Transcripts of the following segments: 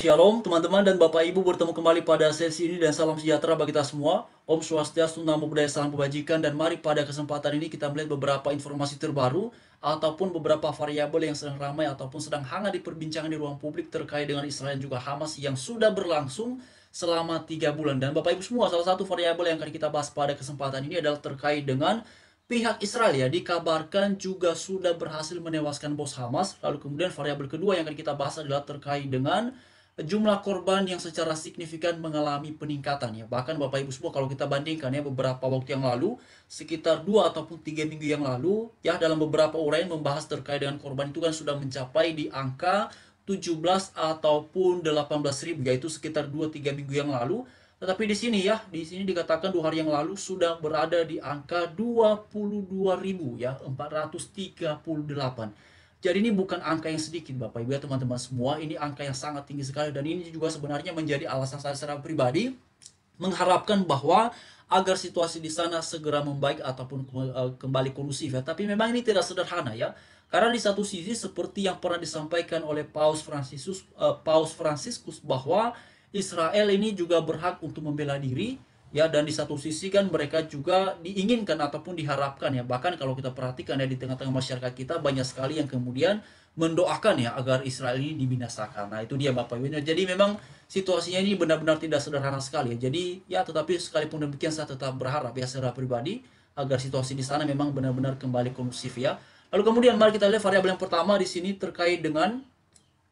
Shalom teman-teman dan Bapak Ibu, bertemu kembali pada sesi ini dan salam sejahtera bagi kita semua. Om Swastiastu, Namo Buddhaya, salam kebajikan. Dan mari pada kesempatan ini kita melihat beberapa informasi terbaru ataupun beberapa variabel yang sedang ramai ataupun sedang hangat diperbincangkan di ruang publik terkait dengan Israel dan juga Hamas yang sudah berlangsung selama 3 bulan. Dan Bapak Ibu semua, salah satu variabel yang akan kita bahas pada kesempatan ini adalah terkait dengan pihak Israel, ya, dikabarkan juga sudah berhasil menewaskan bos Hamas. Lalu kemudian variabel kedua yang akan kita bahas adalah terkait dengan jumlah korban yang secara signifikan mengalami peningkatan, ya. Bahkan Bapak Ibu semua, kalau kita bandingkan ya beberapa waktu yang lalu, sekitar 2 ataupun 3 minggu yang lalu, ya, dalam beberapa uraian membahas terkait dengan korban itu kan sudah mencapai di angka 17 ataupun 18 ribu, yaitu sekitar 2-3 minggu yang lalu. Tetapi di sini, ya, di sini dikatakan 2 hari yang lalu sudah berada di angka 22.000, ya, 438. Jadi ini bukan angka yang sedikit Bapak Ibu ya teman-teman semua, ini angka yang sangat tinggi sekali, dan ini juga sebenarnya menjadi alasan saya secara pribadi mengharapkan bahwa agar situasi di sana segera membaik ataupun kembali kondusif, ya. Tapi memang ini tidak sederhana, ya. Karena di satu sisi seperti yang pernah disampaikan oleh Paus Fransiskus bahwa Israel ini juga berhak untuk membela diri, ya, dan di satu sisi kan mereka juga diinginkan ataupun diharapkan, ya, bahkan kalau kita perhatikan ya di tengah-tengah masyarakat kita banyak sekali yang kemudian mendoakan, ya, agar Israel ini dibinasakan. Nah, itu dia Bapak Ibu. Jadi memang situasinya ini benar-benar tidak sederhana sekali, ya. Jadi ya, tetapi sekalipun demikian saya tetap berharap ya secara pribadi agar situasi di sana memang benar-benar kembali kondusif, ya. Lalu kemudian mari kita lihat variabel yang pertama di sini terkait dengan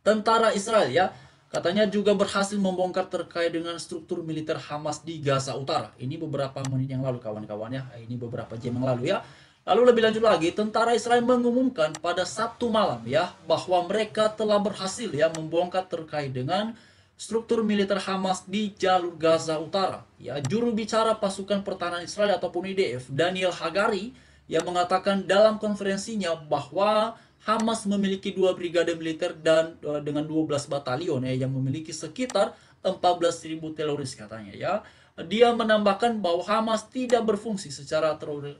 tentara Israel, ya. Katanya juga berhasil membongkar terkait dengan struktur militer Hamas di Gaza Utara. Ini beberapa menit yang lalu kawan-kawan, ya. Ini beberapa jam yang lalu, ya. Lalu lebih lanjut lagi, tentara Israel mengumumkan pada Sabtu malam, ya, bahwa mereka telah berhasil, ya, membongkar terkait dengan struktur militer Hamas di jalur Gaza Utara. Ya, juru bicara pasukan pertahanan Israel ataupun IDF, Daniel Hagari, yang mengatakan dalam konferensinya bahwa Hamas memiliki 2 brigade militer dan dengan 12 batalion, ya, yang memiliki sekitar 14.000 teroris katanya, ya. Dia menambahkan bahwa Hamas tidak berfungsi secara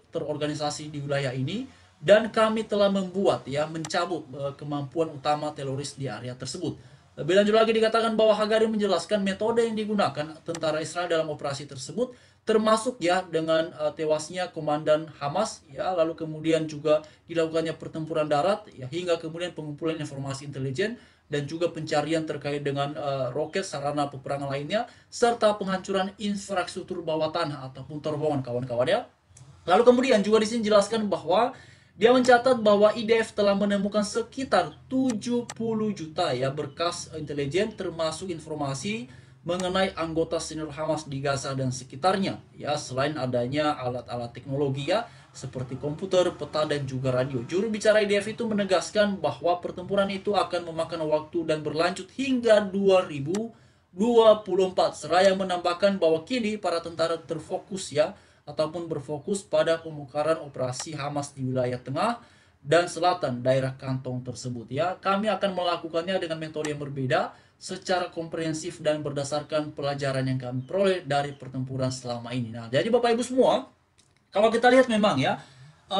terorganisasi di wilayah ini dan kami telah membuat, ya, mencabut kemampuan utama teroris di area tersebut. Lebih lanjut lagi dikatakan bahwa Hagari menjelaskan metode yang digunakan tentara Israel dalam operasi tersebut termasuk, ya, dengan tewasnya komandan Hamas, ya, lalu kemudian juga dilakukannya pertempuran darat, ya, hingga kemudian pengumpulan informasi intelijen dan juga pencarian terkait dengan roket sarana peperangan lainnya serta penghancuran infrastruktur bawah tanah ataupun terowongan kawan-kawan, ya. Lalu kemudian juga di sini jelaskan bahwa dia mencatat bahwa IDF telah menemukan sekitar 70 juta, ya, berkas intelijen termasuk informasi mengenai anggota senior Hamas di Gaza dan sekitarnya, ya, selain adanya alat-alat teknologi, ya, seperti komputer, peta dan juga radio. Juru bicara IDF itu menegaskan bahwa pertempuran itu akan memakan waktu dan berlanjut hingga 2024. Seraya menambahkan bahwa kini para tentara terfokus, ya, ataupun berfokus pada pemekaran operasi Hamas di wilayah tengah dan selatan daerah kantong tersebut, ya. Kami akan melakukannya dengan metode yang berbeda secara komprehensif dan berdasarkan pelajaran yang kami peroleh dari pertempuran selama ini. Nah, jadi Bapak Ibu semua, kalau kita lihat memang, ya,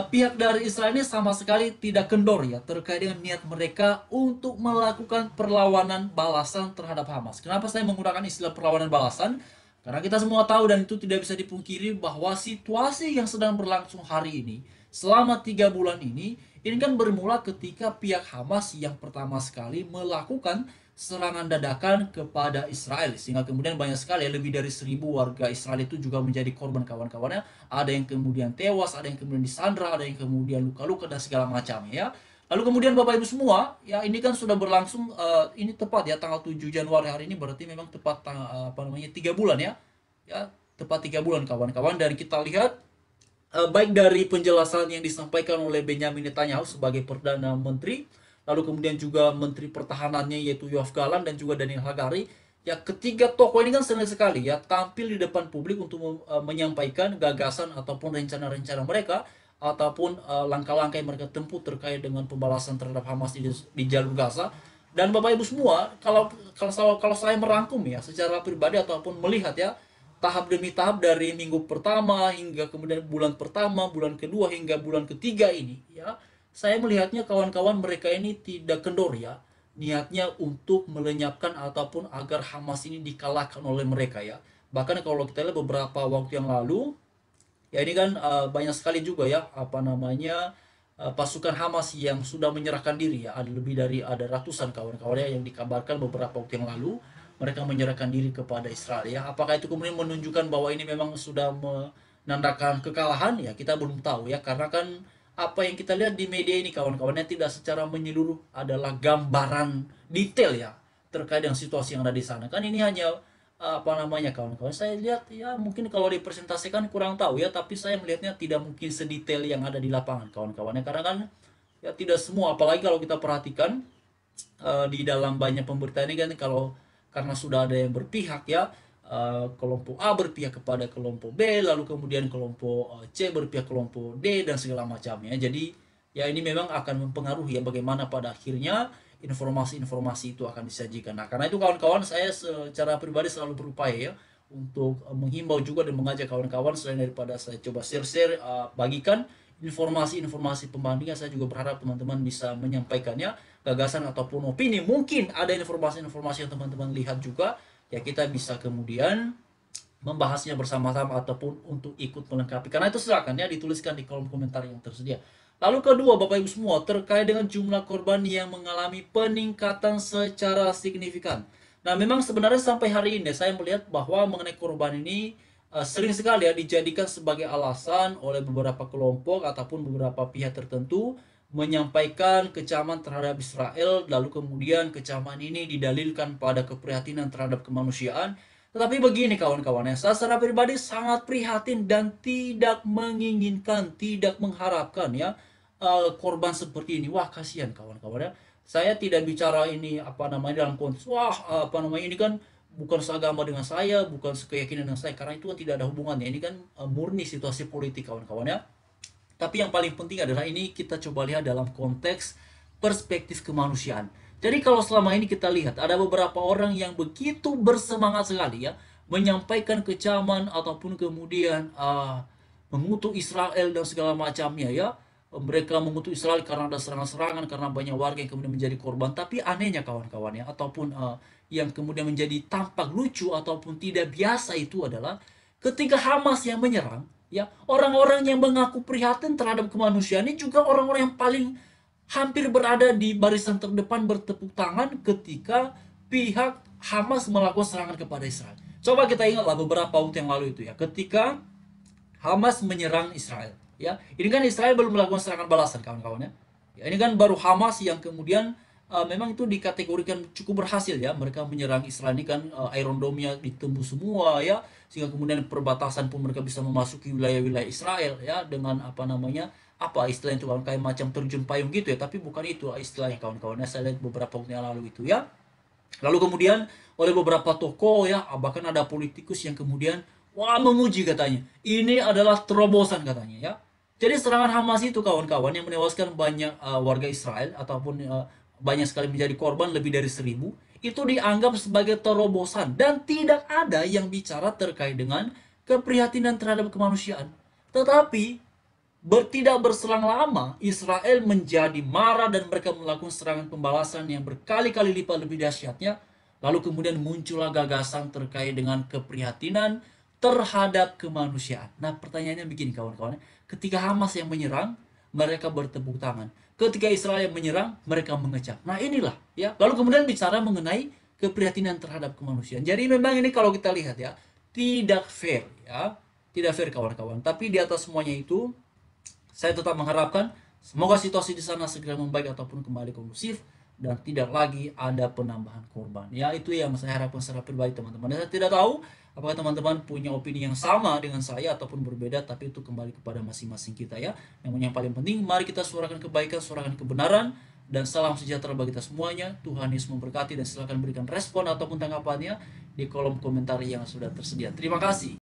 pihak dari Israel ini sama sekali tidak kendor, ya, terkait dengan niat mereka untuk melakukan perlawanan balasan terhadap Hamas. Kenapa saya menggunakan istilah perlawanan balasan? Karena kita semua tahu dan itu tidak bisa dipungkiri bahwa situasi yang sedang berlangsung hari ini selama 3 bulan ini kan bermula ketika pihak Hamas yang pertama sekali melakukan serangan dadakan kepada Israel, sehingga kemudian banyak sekali, lebih dari 1.000 warga Israel itu juga menjadi korban kawan-kawannya. Ada yang kemudian tewas, ada yang kemudian disandra, ada yang kemudian luka-luka dan segala macam, ya. Lalu kemudian Bapak Ibu semua, ya, ini kan sudah berlangsung ini tepat, ya, tanggal 7 Januari hari ini berarti memang tepat 3 bulan, ya. Ya, tepat 3 bulan kawan-kawan. Dan kita lihat baik dari penjelasan yang disampaikan oleh Benyamin Netanyahu sebagai Perdana Menteri, lalu kemudian juga Menteri Pertahanannya yaitu Yoav Gallant dan juga Daniel Hagari, ya, ketiga tokoh ini kan sering sekali, ya, tampil di depan publik untuk menyampaikan gagasan ataupun rencana-rencana mereka ataupun langkah-langkah yang mereka tempuh terkait dengan pembalasan terhadap Hamas di jalur Gaza. Dan Bapak Ibu semua, kalau saya merangkum, ya, secara pribadi ataupun melihat, ya, tahap demi tahap dari minggu pertama hingga kemudian bulan pertama, bulan kedua hingga bulan ketiga ini, ya, saya melihatnya kawan-kawan mereka ini tidak kendor, ya, niatnya untuk melenyapkan ataupun agar Hamas ini dikalahkan oleh mereka ya. Bahkan kalau kita lihat beberapa waktu yang lalu, ya ini kan banyak sekali juga ya apa namanya pasukan Hamas yang sudah menyerahkan diri ya. Ada ratusan kawan-kawannya yang dikabarkan beberapa waktu yang lalu mereka menyerahkan diri kepada Israel ya. Apakah itu kemudian menunjukkan bahwa ini memang sudah menandakan kekalahan? Ya kita belum tahu ya, karena kan apa yang kita lihat di media ini kawan-kawannya tidak secara menyeluruh adalah gambaran detail ya terkait dengan situasi yang ada di sana. Kan ini hanya apa namanya kawan-kawan, saya lihat ya mungkin kalau dipresentasikan kurang tahu ya, tapi saya melihatnya tidak mungkin sedetail yang ada di lapangan kawan-kawannya, karena kan ya tidak semua, apalagi kalau kita perhatikan di dalam banyak pemberitaan ini kan, kalau karena sudah ada yang berpihak ya, kelompok A berpihak kepada kelompok B, lalu kemudian kelompok C berpihak kelompok D dan segala macamnya. Jadi ya ini memang akan mempengaruhi ya bagaimana pada akhirnya informasi-informasi itu akan disajikan. Nah, karena itu kawan-kawan, saya secara pribadi selalu berupaya ya untuk menghimbau juga dan mengajak kawan-kawan, selain daripada saya coba share-share, bagikan informasi-informasi pembandingan, saya juga berharap teman-teman bisa menyampaikannya, gagasan ataupun opini. Mungkin ada informasi-informasi yang teman-teman lihat juga, ya kita bisa kemudian membahasnya bersama-sama ataupun untuk ikut melengkapi. Karena itu silakan ya dituliskan di kolom komentar yang tersedia. Lalu kedua, Bapak Ibu semua, terkait dengan jumlah korban yang mengalami peningkatan secara signifikan. Nah, memang sebenarnya sampai hari ini saya melihat bahwa mengenai korban ini sering sekali ya dijadikan sebagai alasan oleh beberapa kelompok ataupun beberapa pihak tertentu menyampaikan kecaman terhadap Israel, lalu kemudian kecaman ini didalilkan pada keprihatinan terhadap kemanusiaan. Tetapi begini kawan-kawan, ya, saya secara pribadi sangat prihatin dan tidak menginginkan, tidak mengharapkan ya korban seperti ini. Wah, kasihan kawan-kawan ya. Saya tidak bicara ini apa namanya dalam konteks wah apa namanya ini kan bukan seagama dengan saya, bukan sekeyakinan dengan saya, karena itu kan tidak ada hubungannya. Ini kan murni situasi politik kawan-kawan ya. Tapi yang paling penting adalah ini kita coba lihat dalam konteks perspektif kemanusiaan. Jadi kalau selama ini kita lihat ada beberapa orang yang begitu bersemangat sekali ya menyampaikan kecaman ataupun kemudian mengutuk Israel dan segala macamnya ya. Mereka mengutuk Israel karena ada serangan-serangan, karena banyak warga yang kemudian menjadi korban. Tapi anehnya kawan-kawan ya, ataupun yang kemudian menjadi tampak lucu ataupun tidak biasa itu adalah ketika Hamas yang menyerang, ya orang-orang yang mengaku prihatin terhadap kemanusiaan ini juga orang-orang yang paling hampir berada di barisan terdepan bertepuk tangan ketika pihak Hamas melakukan serangan kepada Israel. Coba kita ingatlah beberapa waktu yang lalu itu ya, ketika Hamas menyerang Israel. Ya, ini kan Israel belum melakukan serangan balasan kawan-kawan ya. Ya, ini kan baru Hamas yang kemudian memang itu dikategorikan cukup berhasil ya. Mereka menyerang Israel ini kan Iron Dome-nya ditembus semua ya, sehingga kemudian perbatasan pun mereka bisa memasuki wilayah-wilayah Israel ya dengan apa namanya? Apa istilahnya itu kawan, kayak macam terjun payung gitu ya, tapi bukan itu istilahnya kawan-kawan. Saya lihat beberapa waktu yang lalu itu ya. Lalu kemudian oleh beberapa tokoh ya, bahkan ada politikus yang kemudian wah memuji katanya. Ini adalah terobosan katanya ya. Jadi serangan Hamas itu kawan-kawan yang menewaskan banyak warga Israel ataupun banyak sekali menjadi korban lebih dari 1.000, itu dianggap sebagai terobosan dan tidak ada yang bicara terkait dengan keprihatinan terhadap kemanusiaan. Tetapi tidak berselang lama, Israel menjadi marah dan mereka melakukan serangan pembalasan yang berkali-kali lipat lebih dahsyatnya. Lalu kemudian muncullah gagasan terkait dengan keprihatinan terhadap kemanusiaan. Nah, pertanyaannya begini kawan-kawan, ketika Hamas yang menyerang, mereka bertepuk tangan. Ketika Israel yang menyerang, mereka mengecam. Nah, inilah ya. Lalu kemudian bicara mengenai keprihatinan terhadap kemanusiaan. Jadi memang ini kalau kita lihat ya, tidak fair ya. Tidak fair kawan-kawan. Tapi di atas semuanya itu, saya tetap mengharapkan semoga situasi di sana segera membaik ataupun kembali kondusif dan tidak lagi ada penambahan korban. Ya, itu yang saya harapkan secara pribadi teman-teman. Saya tidak tahu apakah teman-teman punya opini yang sama dengan saya ataupun berbeda, tapi itu kembali kepada masing-masing kita ya. Namun yang paling penting, mari kita suarakan kebaikan, suarakan kebenaran, dan salam sejahtera bagi kita semuanya. Tuhan Yesus memberkati, dan silakan berikan respon ataupun tanggapannya di kolom komentar yang sudah tersedia. Terima kasih.